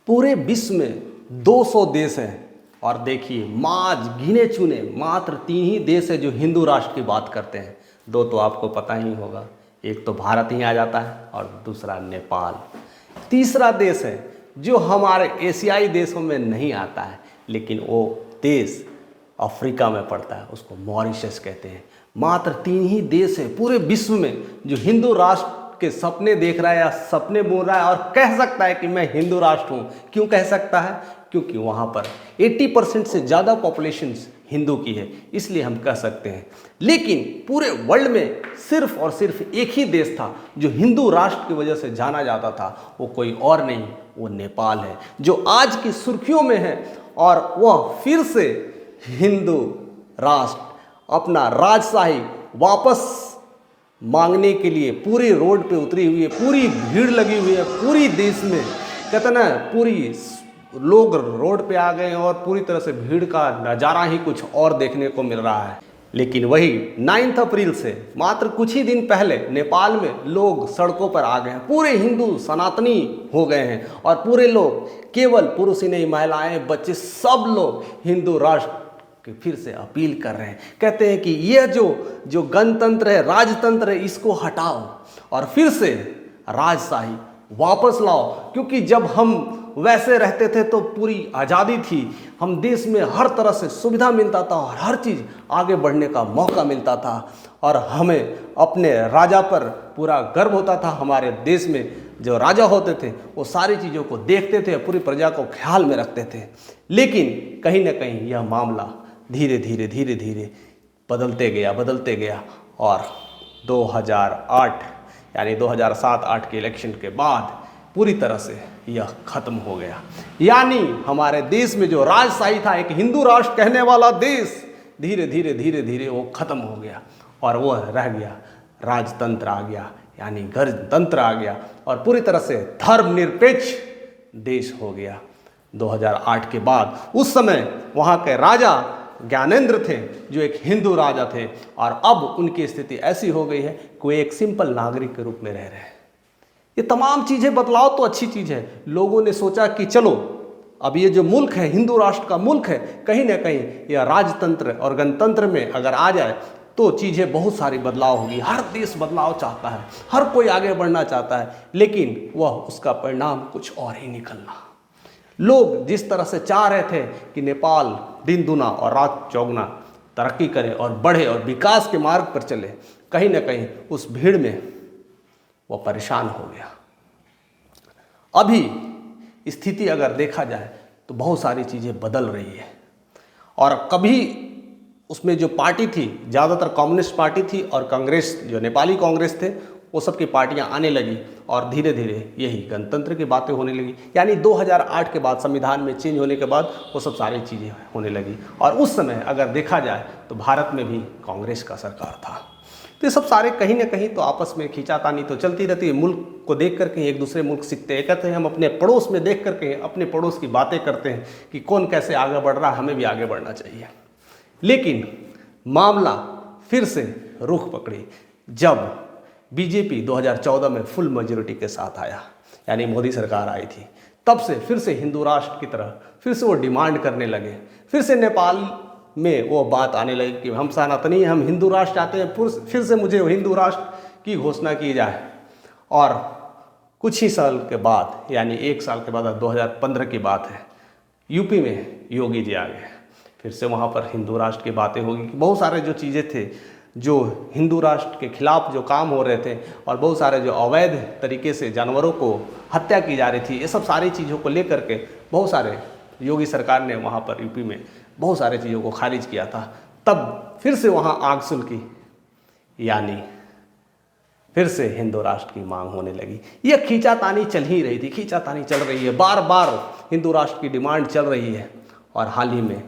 पूरे विश्व में 200 देश हैं और देखिए गिने चुने मात्र 3 ही देश है जो हिंदू राष्ट्र की बात करते हैं। 2 तो आपको पता ही होगा, एक तो भारत ही आ जाता है और दूसरा नेपाल। तीसरा देश है जो हमारे एशियाई देशों में नहीं आता है, लेकिन वो देश अफ्रीका में पड़ता है, उसको मॉरिशस कहते हैं। मात्र 3 ही देश है पूरे विश्व में जो हिंदू राष्ट्र के सपने देख रहा है या सपने बोल रहा है और कह सकता है कि मैं हिंदू राष्ट्र हूँ। क्यों कह सकता है? क्योंकि वहाँ पर 80% से ज़्यादा पॉपुलेशन हिंदू की है, इसलिए हम कह सकते हैं। लेकिन पूरे वर्ल्ड में सिर्फ और सिर्फ एक ही देश था जो हिंदू राष्ट्र की वजह से जाना जाता था, वो कोई और नहीं, वो नेपाल है, जो आज की सुर्खियों में है। और वह फिर से हिंदू राष्ट्र अपना राजशाही वापस मांगने के लिए पूरी रोड पे उतरी हुई है, पूरी भीड़ लगी हुई है पूरी देश में। कहते ना, पूरी लोग रोड पे आ गए हैं और पूरी तरह से भीड़ का नज़ारा ही कुछ और देखने को मिल रहा है। लेकिन वही 9 अप्रैल से मात्र कुछ ही दिन पहले नेपाल में लोग सड़कों पर आ गए हैं, पूरे हिंदू सनातनी हो गए हैं और पूरे लोग, केवल पुरुष ही नहीं, महिलाएं, बच्चे, सब लोग हिंदू राष्ट्र कि फिर से अपील कर रहे हैं। कहते हैं कि यह जो गणतंत्र है, राजतंत्र है, इसको हटाओ और फिर से राजशाही वापस लाओ। क्योंकि जब हम वैसे रहते थे तो पूरी आज़ादी थी, हम देश में हर तरह से सुविधा मिलता था और हर चीज़ आगे बढ़ने का मौका मिलता था और हमें अपने राजा पर पूरा गर्व होता था। हमारे देश में जो राजा होते थे वो सारी चीज़ों को देखते थे, पूरी प्रजा को ख्याल में रखते थे। लेकिन कहीं ना कहीं यह मामला धीरे धीरे बदलते गया और 2008 यानी 2007-8 के इलेक्शन के बाद पूरी तरह से यह खत्म हो गया। यानी हमारे देश में जो राजशाही था, एक हिंदू राष्ट्र कहने वाला देश, धीरे धीरे वो खत्म हो गया और वो रह गया राजतंत्र आ गया, यानी गणतंत्र आ गया और पूरी तरह से धर्मनिरपेक्ष देश हो गया 2008 के बाद। उस समय वहाँ के राजा ज्ञानेंद्र थे जो एक हिंदू राजा थे और अब उनकी स्थिति ऐसी हो गई है कि वे एक सिंपल नागरिक के रूप में रह रहे हैं। ये तमाम चीज़ें बदलाव तो अच्छी चीज़ है। लोगों ने सोचा कि चलो अब ये जो मुल्क है, हिंदू राष्ट्र का मुल्क है, कहीं ना कहीं यह राजतंत्र और गणतंत्र में अगर आ जाए तो चीज़ें बहुत सारी बदलाव होगी। हर देश बदलाव चाहता है, हर कोई आगे बढ़ना चाहता है, लेकिन वह उसका परिणाम कुछ और ही निकलना। लोग जिस तरह से चाह रहे थे कि नेपाल दिन दुना और रात चौगुना तरक्की करे और बढ़े और विकास के मार्ग पर चले, कहीं ना कहीं उस भीड़ में वो परेशान हो गया। अभी स्थिति अगर देखा जाए तो बहुत सारी चीज़ें बदल रही है और कभी उसमें जो पार्टी थी, ज़्यादातर कम्युनिस्ट पार्टी थी और कांग्रेस, जो नेपाली कांग्रेस थे, वो सब की पार्टियां आने लगी और धीरे धीरे यही गणतंत्र की बातें होने लगी। यानी 2008 के बाद, संविधान में चेंज होने के बाद वो सब सारी चीज़ें होने लगी। और उस समय अगर देखा जाए तो भारत में भी कांग्रेस का सरकार था। तो ये सब सारे कहीं ना कहीं तो आपस में खींचातानी तो चलती रहती है। मुल्क को देख करके एक दूसरे मुल्क सीखते हैं। कहते हैं हम अपने पड़ोस में देख करके अपने पड़ोस की बातें करते हैं कि कौन कैसे आगे बढ़ रहा है, हमें भी आगे बढ़ना चाहिए। लेकिन मामला फिर से रुख पकड़ी जब बीजेपी 2014 में फुल मेजोरिटी के साथ आया, यानी मोदी सरकार आई थी। तब से फिर से हिंदू राष्ट्र की तरह फिर से वो डिमांड करने लगे। फिर से नेपाल में वो बात आने लगी कि हम सनातनी हैं, हम हिंदू राष्ट्र चाहते हैं, फिर से मुझे हिंदू राष्ट्र की घोषणा की जाए। और कुछ ही साल के बाद, यानी 1 साल के बाद, 2015 की बात है, यूपी में योगी जी आ गए। फिर से वहाँ पर हिंदू राष्ट्र की बातें होगी कि बहुत सारे जो चीज़ें थे, जो हिंदू राष्ट्र के खिलाफ जो काम हो रहे थे और बहुत सारे जो अवैध तरीके से जानवरों को हत्या की जा रही थी, ये सब सारी चीज़ों को लेकर के बहुत सारे योगी सरकार ने वहाँ पर यूपी में बहुत सारे चीज़ों को खारिज किया था। तब फिर से वहाँ आग सुलगी, यानी फिर से हिंदू राष्ट्र की मांग होने लगी। यह खींचातानी चल ही रही थी, खींचातानी चल रही है, बार बार हिंदू राष्ट्र की डिमांड चल रही है। और हाल ही में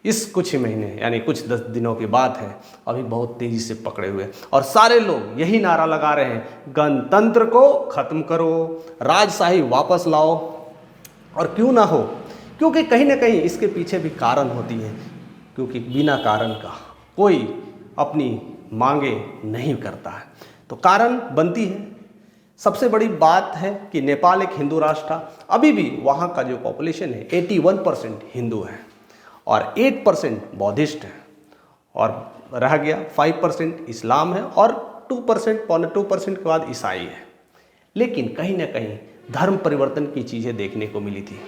इस कुछ ही महीने, यानी कुछ 10 दिनों की बात है, अभी बहुत तेज़ी से पकड़े हुए और सारे लोग यही नारा लगा रहे हैं, गणतंत्र को ख़त्म करो, राजशाही वापस लाओ। और क्यों ना हो, क्योंकि कहीं ना कहीं इसके पीछे भी कारण होती है, क्योंकि बिना कारण का कोई अपनी मांगे नहीं करता है। तो कारण बनती है सबसे बड़ी बात है कि नेपाल एक हिंदू राष्ट्र था। अभी भी वहाँ का जो पॉपुलेशन है 81% हिंदू है और 8% बौद्धिस्ट है और रह गया 5% इस्लाम है और 2% 2% के बाद ईसाई है। लेकिन कहीं ना कहीं धर्म परिवर्तन की चीज़ें देखने को मिली थी।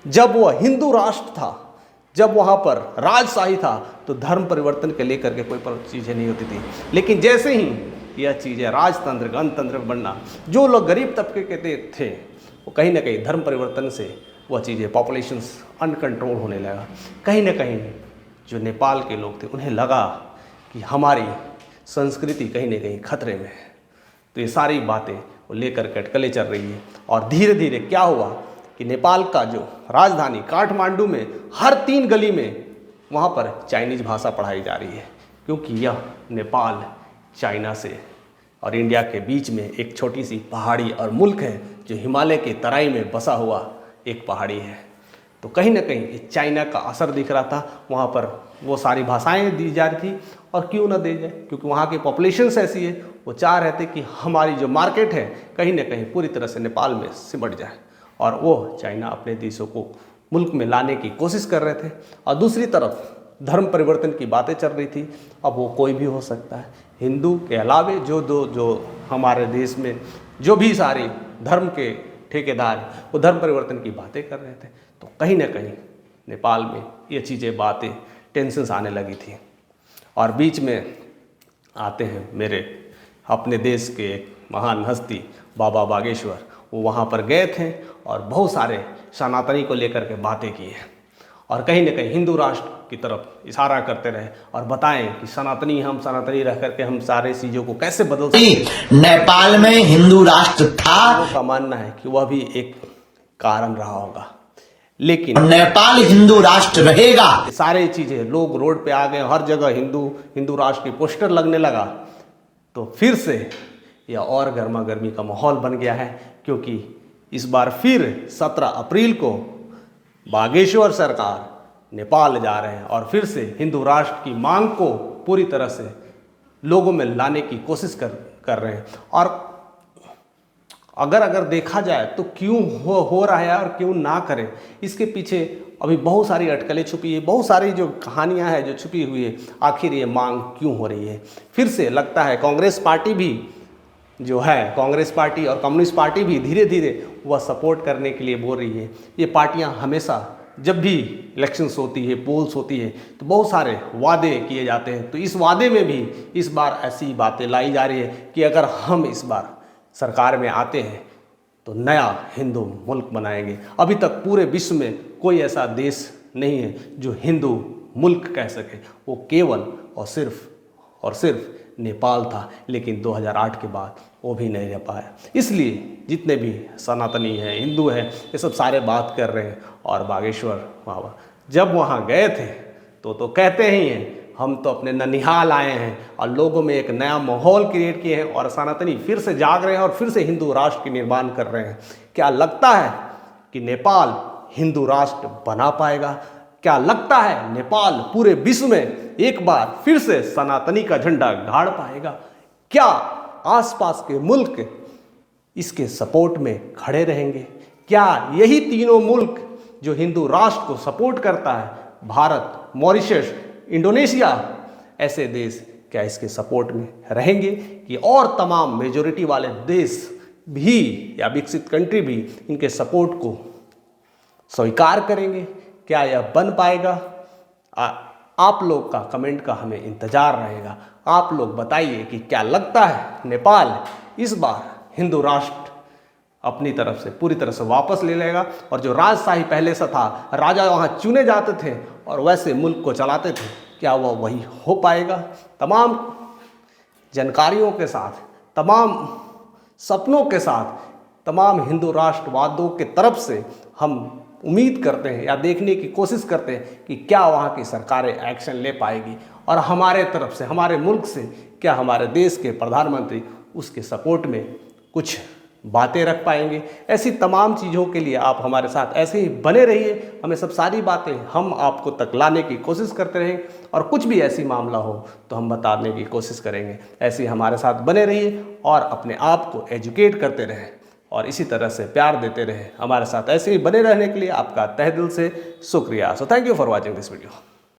जब वह हिंदू राष्ट्र था, जब वहाँ पर राजशाही था, तो धर्म परिवर्तन के लेकर के कोई चीज़ें नहीं होती थी। लेकिन जैसे ही यह चीज़ें राजतंत्र गणतंत्र बनना, जो लोग गरीब तबके के थे वो कहीं ना कहीं धर्म परिवर्तन से वह चीज़ें पॉपुलेशंस अनकंट्रोल होने लगा। कहीं ना कहीं जो नेपाल के लोग थे उन्हें लगा कि हमारी संस्कृति कहीं ना कहीं खतरे में है। तो ये सारी बातें वो लेकर के अटकलें चल रही है और धीरे धीरे क्या हुआ कि नेपाल का जो राजधानी काठमांडू में हर 3 गली में वहाँ पर चाइनीज़ भाषा पढ़ाई जा रही है, क्योंकि यह नेपाल चाइना से और इंडिया के बीच में एक छोटी सी पहाड़ी और मुल्क है जो हिमालय के तराई में बसा हुआ एक पहाड़ी है। तो कहीं ना कहीं चाइना का असर दिख रहा था, वहाँ पर वो सारी भाषाएं दी जा रही थी और क्यों ना दे जाए, क्योंकि वहाँ की पॉपुलेशंस ऐसी है। वो चाह रहे थे कि हमारी जो मार्केट है कहीं ना कहीं पूरी तरह से नेपाल में सिमट जाए और वो चाइना अपने देशों को मुल्क में लाने की कोशिश कर रहे थे। और दूसरी तरफ धर्म परिवर्तन की बातें चल रही थी। अब वो कोई भी हो सकता है, हिंदू के अलावे जो हमारे देश में जो भी सारे धर्म के ठेकेदार वो धर्म परिवर्तन की बातें कर रहे थे। तो कहीं ना कहीं नेपाल में ये चीज़ें बातें टेंशन्स आने लगी थी। और बीच में आते हैं मेरे अपने देश के एक महान हस्ती बाबा बागेश्वर, वो वहाँ पर गए थे और बहुत सारे सनातनी को लेकर के बातें की हैं और कहीं ना कहीं हिंदू राष्ट्र की तरफ इशारा करते रहे और बताएं कि हम सनातनी रह करके हम सारे चीज़ों को कैसे बदल सकते। नेपाल में हिंदू राष्ट्र था, लोगों का मानना है कि वह भी एक कारण रहा होगा, लेकिन नेपाल हिंदू राष्ट्र रहेगा। सारे चीज़ें लोग रोड पे आ गए, हर जगह हिंदू राष्ट्र के पोस्टर लगने लगा। तो फिर से यह और गर्मा गर्मी का माहौल बन गया है, क्योंकि इस बार फिर 17 अप्रैल को बागेश्वर सरकार नेपाल जा रहे हैं और फिर से हिंदू राष्ट्र की मांग को पूरी तरह से लोगों में लाने की कोशिश कर रहे हैं। और अगर देखा जाए तो क्यों हो रहा है और क्यों ना करें, इसके पीछे अभी बहुत सारी अटकलें छुपी है, बहुत सारी जो कहानियां हैं जो छुपी हुई है। आखिर ये मांग क्यों हो रही है? फिर से लगता है कांग्रेस पार्टी भी जो है, कांग्रेस पार्टी और कम्युनिस्ट पार्टी भी धीरे धीरे वह सपोर्ट करने के लिए बोल रही है। ये पार्टियां हमेशा जब भी इलेक्शंस होती है, पोल्स होती है, तो बहुत सारे वादे किए जाते हैं। तो इस वादे में भी इस बार ऐसी बातें लाई जा रही है कि अगर हम इस बार सरकार में आते हैं तो नया हिंदू मुल्क बनाएंगे। अभी तक पूरे विश्व में कोई ऐसा देश नहीं है जो हिंदू मुल्क कह सके, वो केवल और सिर्फ नेपाल था। लेकिन 2008 के बाद वो भी नहीं रह पाया। इसलिए जितने भी सनातनी हैं, हिंदू हैं, ये सब सारे बात कर रहे हैं। और बागेश्वर बाबा जब वहाँ गए थे तो कहते ही हैं हम तो अपने ननिहाल आए हैं और लोगों में एक नया माहौल क्रिएट किए हैं और सनातनी फिर से जाग रहे हैं और फिर से हिंदू राष्ट्र की निर्माण कर रहे हैं। क्या लगता है कि नेपाल हिंदू राष्ट्र बना पाएगा? क्या लगता है नेपाल पूरे विश्व में एक बार फिर से सनातनी का झंडा गाड़ पाएगा? क्या आसपास के मुल्क इसके सपोर्ट में खड़े रहेंगे? क्या यही तीनों मुल्क जो हिंदू राष्ट्र को सपोर्ट करता है, भारत, मॉरिशस, इंडोनेशिया, ऐसे देश क्या इसके सपोर्ट में रहेंगे कि और तमाम मेजॉरिटी वाले देश भी या विकसित कंट्री भी इनके सपोर्ट को स्वीकार करेंगे? क्या यह बन पाएगा? आप लोग का कमेंट का हमें इंतज़ार रहेगा। आप लोग बताइए कि क्या लगता है नेपाल इस बार हिंदू राष्ट्र अपनी तरफ से पूरी तरह से वापस ले लेगा और जो राजशाही पहले से था, राजा वहाँ चुने जाते थे और वैसे मुल्क को चलाते थे, क्या वह वही हो पाएगा? तमाम जानकारियों के साथ, तमाम सपनों के साथ, तमाम हिंदू राष्ट्रवादियों के तरफ से हम उम्मीद करते हैं या देखने की कोशिश करते हैं कि क्या वहाँ की सरकारें एक्शन ले पाएगी और हमारे तरफ से, हमारे मुल्क से क्या हमारे देश के प्रधानमंत्री उसके सपोर्ट में कुछ बातें रख पाएंगे। ऐसी तमाम चीज़ों के लिए आप हमारे साथ ऐसे ही बने रहिए, हमें सब सारी बातें हम आपको तक लाने की कोशिश करते रहें, और कुछ भी ऐसी मामला हो तो हम बताने की कोशिश करेंगे। ऐसे ही हमारे साथ बने रहिए और अपने आप को एजुकेट करते रहें और इसी तरह से प्यार देते रहें। हमारे साथ ऐसे ही बने रहने के लिए आपका तहे दिल से शुक्रिया। So thank you for watching this video.